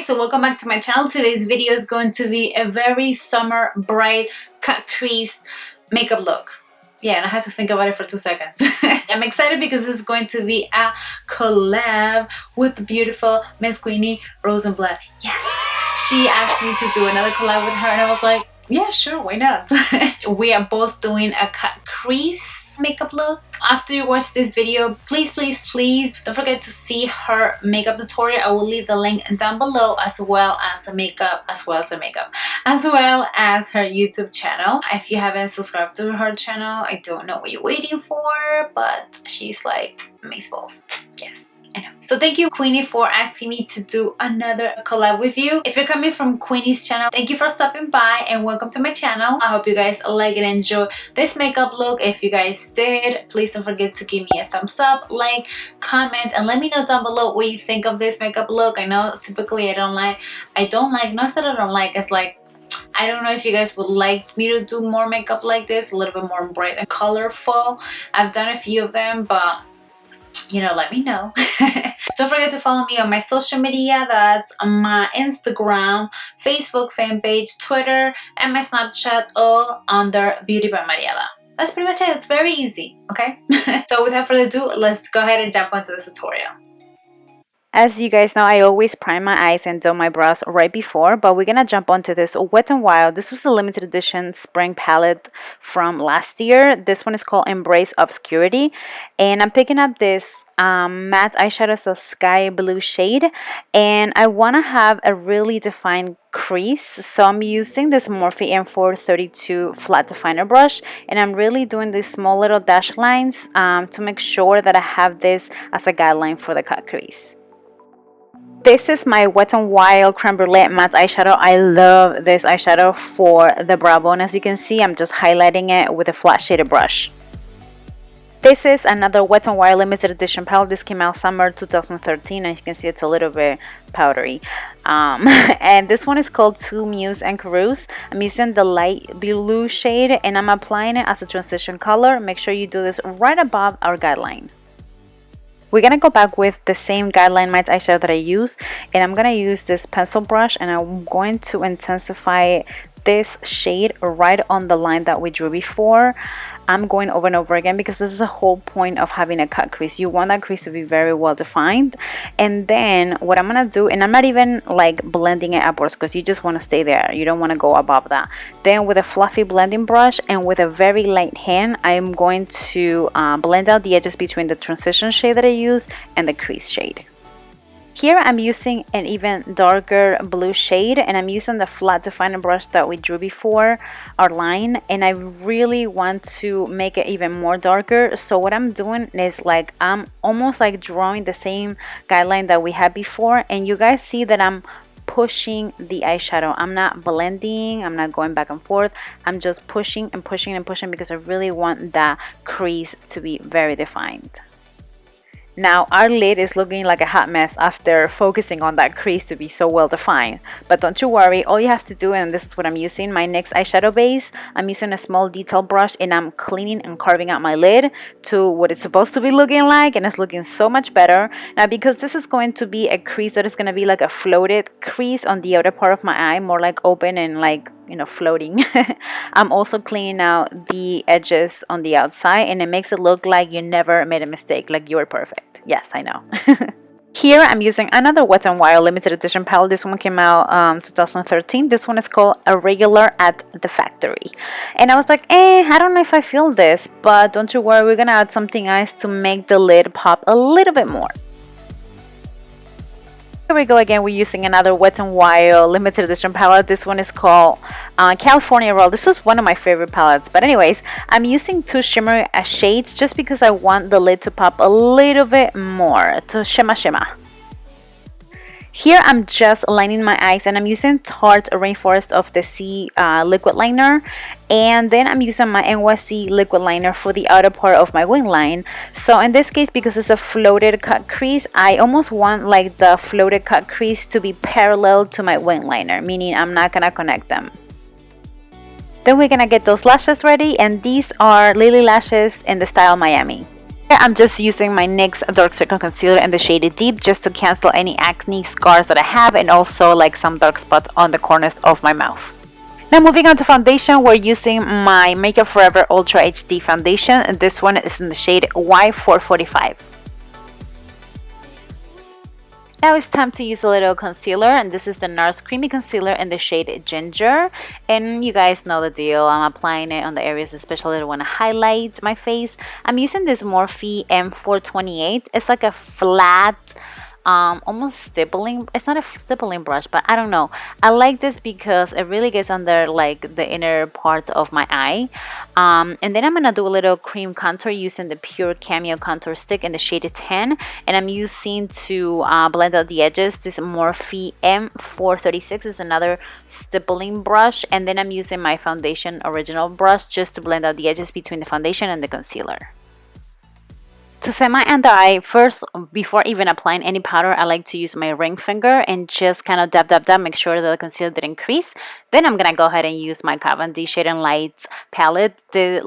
guys, so welcome back to my channel. Today's video is going to be a very summer bright cut crease makeup look. Yeah, and I had to think about it for 2 seconds. I'm excited because this is going to be a collab with the beautiful Miss Queenii Rozenblad. Yes! She asked me to do another collab with her and I was like, yeah, sure, why not? We are both doing a cut crease makeup look. After you watch this video, please don't forget to see her makeup tutorial. I will leave the link down below, as well as her YouTube channel. If you haven't subscribed to her channel, I don't know what you're waiting for, but she's like amazeballs. Yes, I know. So thank you, Queenii, for asking me to do another collab with you. If you're coming from Queenii's channel, thank you for stopping by and welcome to my channel. I hope you guys like and enjoy this makeup look. If you guys did, please don't forget to give me a thumbs up, like, comment, and let me know down below what you think of this makeup look. I know typically I don't like, not that I don't like, it's like, I don't know if you guys would like me to do more makeup like this, a little bit more bright and colorful. I've done a few of them, but you know, let me know. Don't forget to follow me on my social media. That's my Instagram, Facebook fan page, Twitter, and my Snapchat, all under Beautybymariela. That's pretty much it. It's very easy, okay? So without further ado, let's go ahead and jump onto the tutorial. As you guys know, I always prime my eyes and do my brows right before, but we're gonna jump onto this Wet n Wild. This was a limited edition spring palette from last year. This one is called Embrace Obscurity, and I'm picking up this matte eyeshadow, so sky blue shade, and I want to have a really defined crease, so I'm using this Morphe M432 flat definer brush, and I'm really doing these small little dash lines to make sure that I have this as a guideline for the cut crease. This is my Wet n Wild Creme Brûlée matte eyeshadow. I love this eyeshadow for the brow bone. As you can see, I'm just highlighting it with a flat shaded brush. This is another Wet n Wild limited edition palette. This came out summer 2013. As you can see, it's a little bit powdery. And this one is called Muse and Carouse. I'm using the light blue shade and I'm applying it as a transition color. Make sure you do this right above our guideline. We're going to go back with the same guideline matte eyeshadow that I use, and I'm going to use this pencil brush and I'm going to intensify this shade right on the line that we drew before. I'm going over and over again because this is the whole point of having a cut crease. You want that crease to be very well defined. And then what I'm going to do, and I'm not even like blending it upwards because you just want to stay there. You don't want to go above that. Then with a fluffy blending brush and with a very light hand, I'm going to blend out the edges between the transition shade that I used and the crease shade. Here I'm using an even darker blue shade and I'm using the flat definer brush that we drew before our line, and I really want to make it even more darker. So what I'm doing is like I'm almost like drawing the same guideline that we had before, and you guys see that I'm pushing the eyeshadow. I'm not blending, I'm not going back and forth. I'm just pushing and pushing and pushing because I really want that crease to be very defined. Now our lid is looking like a hot mess after focusing on that crease to be so well defined. But don't you worry, all you have to do, and this is what I'm using, my NYX eyeshadow base, I'm using a small detail brush and I'm cleaning and carving out my lid to what it's supposed to be looking like, and it's looking so much better. Now because this is going to be a crease that is going to be like a floated crease on the outer part of my eye, more like open and like, you know, floating. I'm also cleaning out the edges on the outside and it makes it look like you never made a mistake, like you were perfect. Yes, I know. Here I'm using another Wet n Wild limited edition palette. This one came out 2013. This one is called A Regular at the Factory. And I was like, I don't know if I feel this, but don't you worry, we're gonna add something nice to make the lid pop a little bit more. Here we go again, we're using another Wet n Wild limited edition palette. This one is called California Roll. This is one of my favorite palettes, but anyways, I'm using 2 shimmer shades just because I want the lid to pop a little bit more, to shimmer. Here I'm just lining my eyes and I'm using Tarte Rainforest of the Sea liquid liner, and then I'm using my NYC liquid liner for the outer part of my wing line. So in this case, because it's a floated cut crease, I almost want like the floated cut crease to be parallel to my wing liner, meaning I'm not gonna connect them. Then we're gonna get those lashes ready, and these are Lilly lashes in the style Miami. I'm just using my NYX Dark Circle Concealer in the shade Deep just to cancel any acne scars that I have and also like some dark spots on the corners of my mouth. Now moving on to foundation, we're using my Makeup Forever Ultra HD foundation, and this one is in the shade Y445. Now it's time to use a little concealer, and this is the Nars Creamy Concealer in the shade Ginger. And you guys know the deal, I'm applying it on the areas especially that want to highlight my face. I'm using this Morphe M428. It's like a flat, almost stippling, it's not a stippling brush, but I don't know, I like this because it really gets under like the inner parts of my eye. And then I'm gonna do a little cream contour using the pure Cameo contour stick in the shade 10, and I'm using to blend out the edges this Morphe M436 is another stippling brush, and then I'm using my foundation original brush just to blend out the edges between the foundation and the concealer. To set my under eye, first, before even applying any powder, I like to use my ring finger and just kind of dab, make sure that the concealer didn't crease. Then I'm going to go ahead and use my Kat Von D Shade and Lights palette. The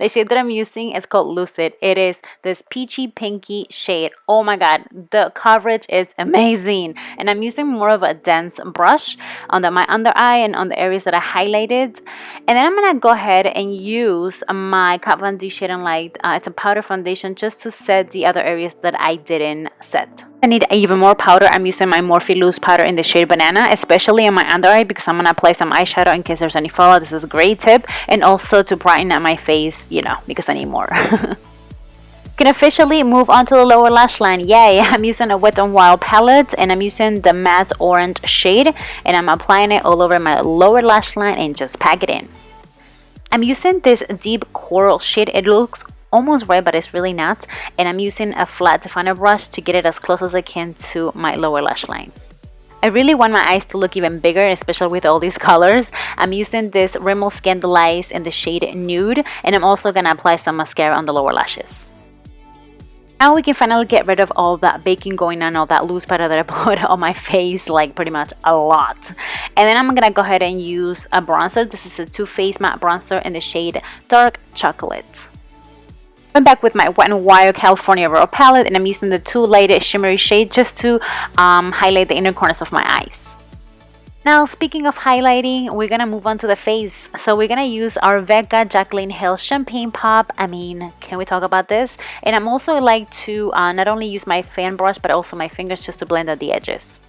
shade that I'm using is called Lucid. It is this peachy pinky shade. Oh my god, the coverage is amazing. And I'm using more of a dense brush on my under eye and on the areas that I highlighted. And then I'm going to go ahead and use my Kat Von D Shade and Light. It's a powder foundation just to set the other areas that I didn't set. I need even more powder. I'm using my Morphe loose powder in the shade Banana, especially on my under eye because I'm going to apply some eyeshadow in case there's any fallout. This is a great tip. And also to brighten up my face, you know, because I need more. Can officially move on to the lower lash line. Yay! I'm using a Wet n Wild palette and I'm using the matte orange shade and I'm applying it all over my lower lash line and just pack it in. I'm using this deep coral shade. It looks almost red, but it's really not, and I'm using a flat definer brush to get it as close as I can to my lower lash line. I really want my eyes to look even bigger, especially with all these colors. I'm using this Rimmel Scandalizes in the shade Nude, and I'm also gonna apply some mascara on the lower lashes. Now we can finally get rid of all that baking going on, all that loose powder that I put on my face, like pretty much a lot. And then I'm gonna go ahead and use a bronzer. This is a Too Faced matte bronzer in the shade Dark Chocolate. I'm back with my Wet n Wild California Raw palette, and I'm using the two light shimmery shade just to highlight the inner corners of my eyes. Now, speaking of highlighting, we're gonna move on to the face. So we're gonna use our Vega Jaclyn Hill Champagne Pop. I mean, can we talk about this? And I'm also like to not only use my fan brush, but also my fingers just to blend out the edges.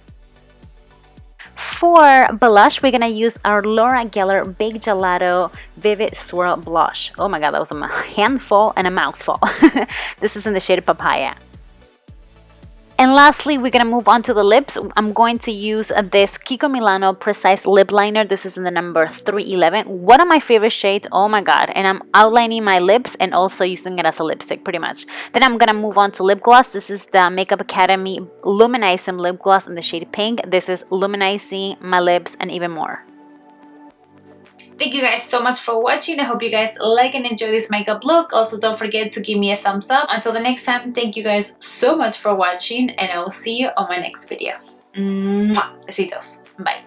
For blush, we're gonna use our Laura Geller Big Gelato Vivid Swirl Blush. Oh my god, that was a handful and a mouthful. This is in the shade Papaya. And lastly, we're gonna move on to the lips. I'm going to use this Kiko Milano Precise Lip Liner. This is in the number 311. One of my favorite shades, oh my god. And I'm outlining my lips and also using it as a lipstick pretty much. Then I'm gonna move on to lip gloss. This is the Makeup Academy Luminizing Lip Gloss in the shade Pink. This is luminizing my lips and even more. Thank you guys so much for watching. I hope you guys like and enjoy this makeup look. Also, don't forget to give me a thumbs up. Until the next time, thank you guys so much for watching, and I will see you on my next video. Mwah. Besitos. Bye.